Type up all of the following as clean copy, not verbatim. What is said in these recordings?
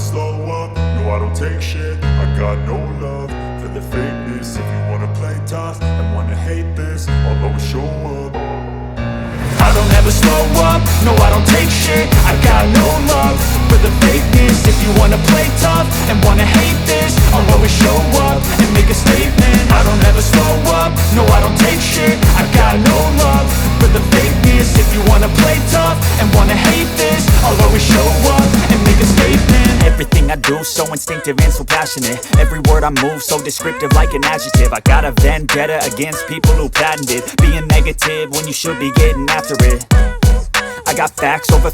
slow up, no I don't take shit. I got no love for the fakeness. If you wanna play tough and wanna hate this, I'll always show up. I don't ever slow up, no I don't take shit. I got no love for the fakeness. If you wanna play tough and wanna hate this, I'll always show up and make a statement. I don't ever slow up, no I don't take shit. I got no love for the fakeness. If you wanna play tough and wanna hate this, I'll always show up and make a statement. Everything I do so instinctive and so passionate. Every word I move so descriptive like an adjective. I got a vendetta against people who patented being negative when you should be getting after it. I got facts over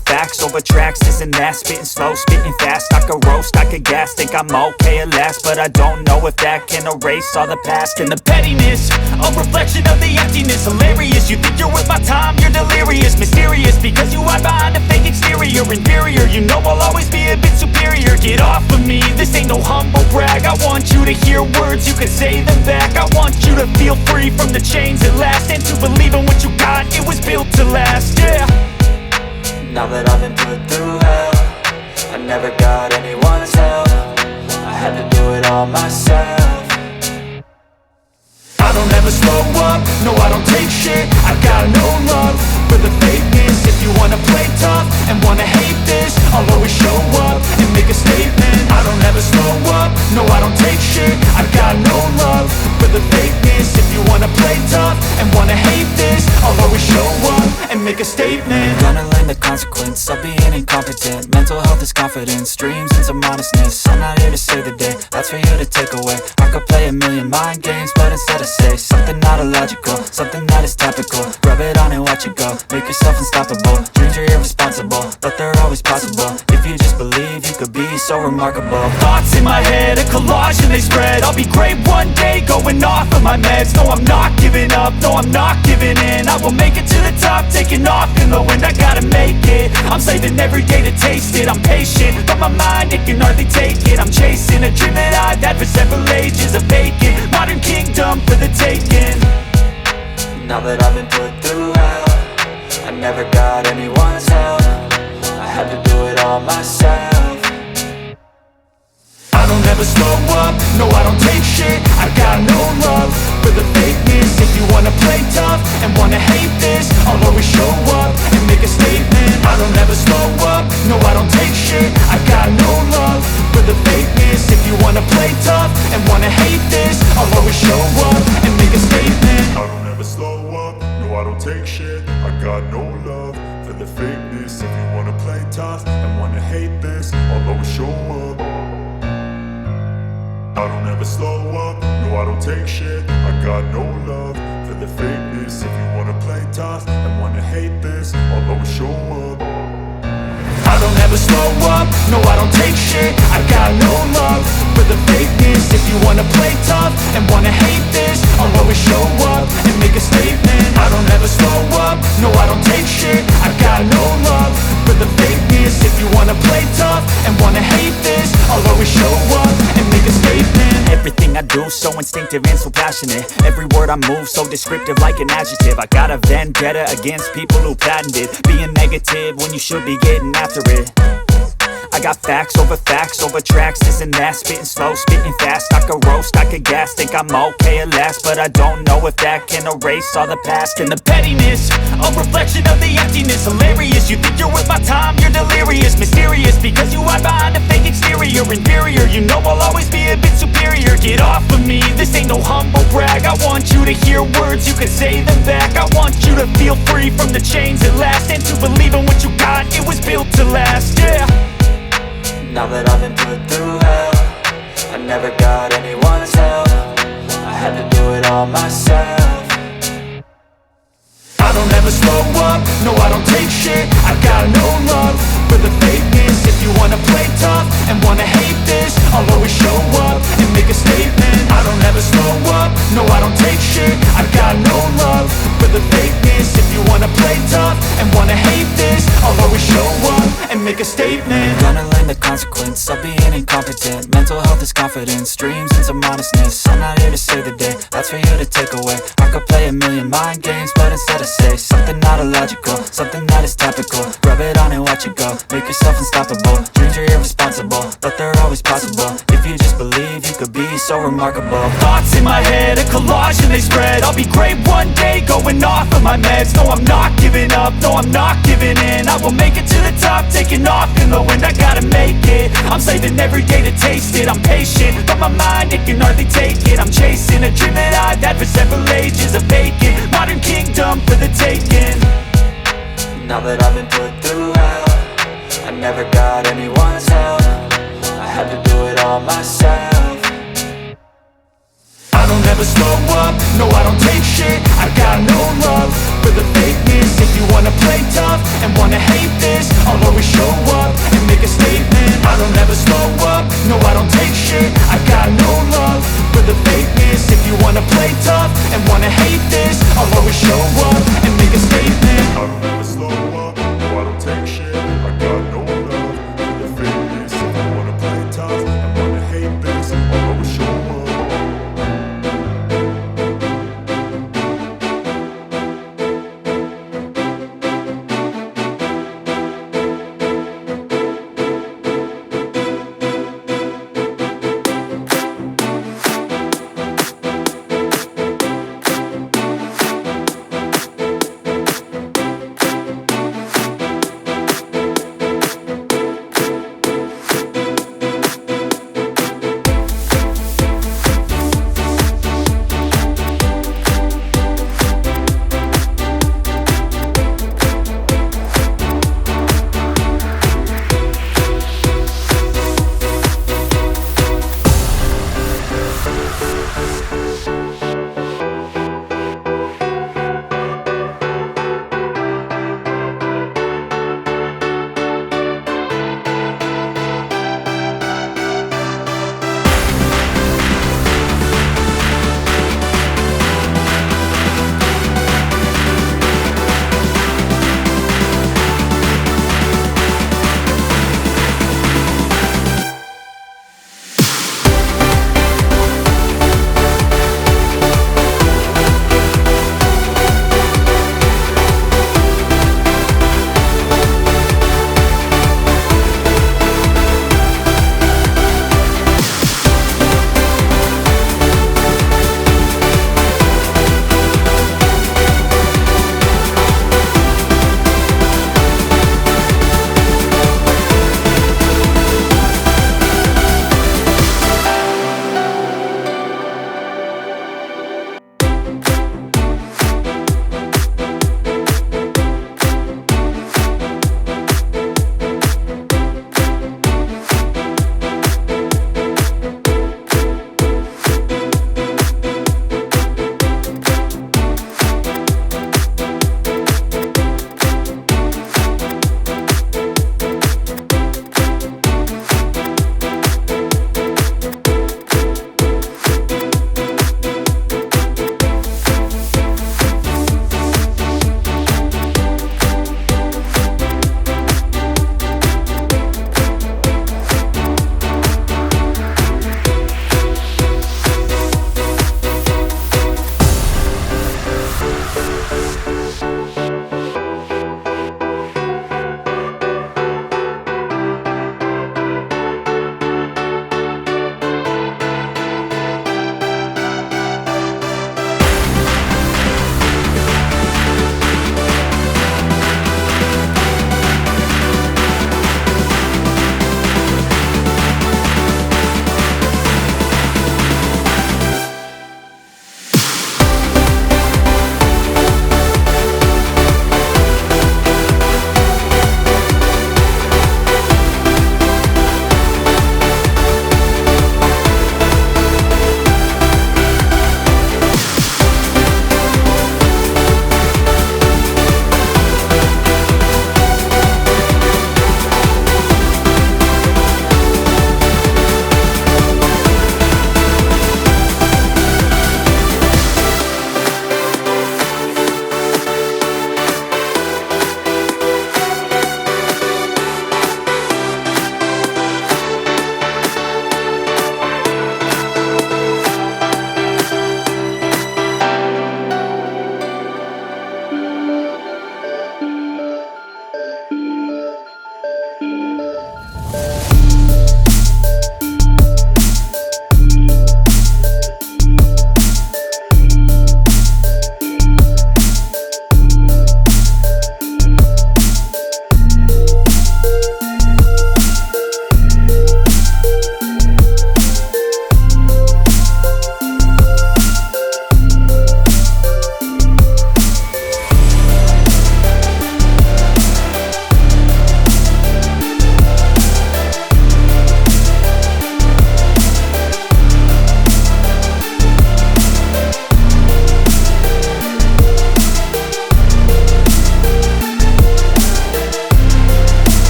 tracks, this and that. Spitting slow, spitting fast. I could roast, I could gas. Think I'm okay at last, but I don't know if that can erase all the past. And the pettiness, a reflection of the emptiness. Hilarious, you think you're worth my time, you're delirious. Mysterious, because you hide behind a fake exterior. Inferior, you know I'll always be a bit superior. Get off of me, this ain't no humble brag. I want you to hear words, you can say them back. I want you to feel free from the chains at last, and to believe in what you got, it was built to last, yeah. Now that I've been put through hell, I never got anyone's help. I had to do it all myself. I don't ever slow up, no I don't take shit. I got no love for the fakeness. If you wanna play tough and wanna hate this, I'll always show up and make a statement. I don't ever slow up, no I don't take shit. I got no love for the fakeness. If you wanna play tough and wanna hate this, I'll always show up and make a statement. Gonna learn the consequence of being incompetent. Mental health is confidence, dreams and some modestness. I'm not here to save the day, that's for you to take away. I could play a million mind games, but instead I say something not illogical, something that is topical. Rub it on and watch it go, make yourself unstoppable. Dreams are irresponsible, but they're always possible. If you just believe, you could be so remarkable. Thoughts in my head, a collage and they spread. I'll be great one day, going off of my meds. No, I'm not giving up, no, I'm not giving in. I will make it to the top, taking off in the wind. I gotta make it, I'm saving every day to taste it. I'm patient, but my mind, it can hardly take it. I'm chasing a dream that I've had for several ages. A vacant, modern kingdom for the taking. Now that I've been put through hell, I never got anyone's help. I had to do it all myself. I don't ever slow up, no I don't take shit. I got no love for the fakeness. If you wanna play tough and wanna hate this, I'll always show up and make a statement. I don't ever slow up, no I don't take shit. I got no love for the fakeness. If you wanna play tough and wanna hate this, I'll always show up and make a statement. I don't ever slow up, no I don't take shit. I got no love for the fakeness. If you wanna play tough and wanna hate this, I'll always show up. I don't ever slow up, no I don't take shit. I got no love for the fakeness. If you wanna play tough and wanna hate this, I'll always show up. I don't ever slow up, no I don't take shit. I got no love for the fakeness. If you wanna play tough and wanna hate this, I'll always show up and make a statement. I don't ever slow up, no I don't take shit. I got no love for the fakeness. If you wanna play tough and wanna hate this, I'll always show up and make a statement. Everything I do so instinctive and so passionate. Every word I move so descriptive like an adjective. I got a vendetta against people who patented being negative when you should be getting after it. I got facts over tracks, this and that. Spitting slow, spitting fast. I could roast, I could gas. Think I'm okay at last, but I don't know if that can erase all the past. And the pettiness, a reflection of the emptiness. Hilarious, you think you're worth my time, you're delirious. Mysterious, because you hide behind a fake exterior. Inferior, you know I'll always be a bit superior. Get off of me, this ain't no humble brag. I want you to hear words, you can say them back. I want you to feel free from the chains at last, and to believe in what you got, it was built to last, yeah. Now that I've been put through hell, I never got anyone's help. I had to do it all myself. I don't ever slow up, no I don't take shit. I got no love for the fakeness. If you wanna play tough and wanna hate this, I'll always show up and make a statement. I don't ever slow up, no I don't take shit. I got no love for the fakeness. If you wanna play tough and wanna hate this, I'll always show up and make a statement. Gonna learn the consequence of being incompetent. Mental health is confidence, dreams and some modestness. I'm not here to save the day, that's for you to take away. I could play a million mind games, but instead I say something not illogical, something that is topical. Rub it on and watch it go, make yourself unstoppable. Dreams are irresponsible, but they're always possible. If you just believe, you could be so remarkable. Thoughts in my head, a collage and they spread. I'll be great one day, going off of my meds. No, I'm not giving up, no, I'm not giving in. I will make it to the top, taking off in the wind. I gotta make it, I'm saving every day to taste it. I'm patient, but my mind, it can hardly take it. I'm chasing a dream that I've had for several ages. A vacant, modern kingdom for the taking. Now that I've been put through hell, I never got anyone's help. I had to do it all myself. I don't ever slow up, no I don't take shit. I've got no love for the fakeness. If you wanna play tough and wanna hate this, I'll always show up and make a statement. I don't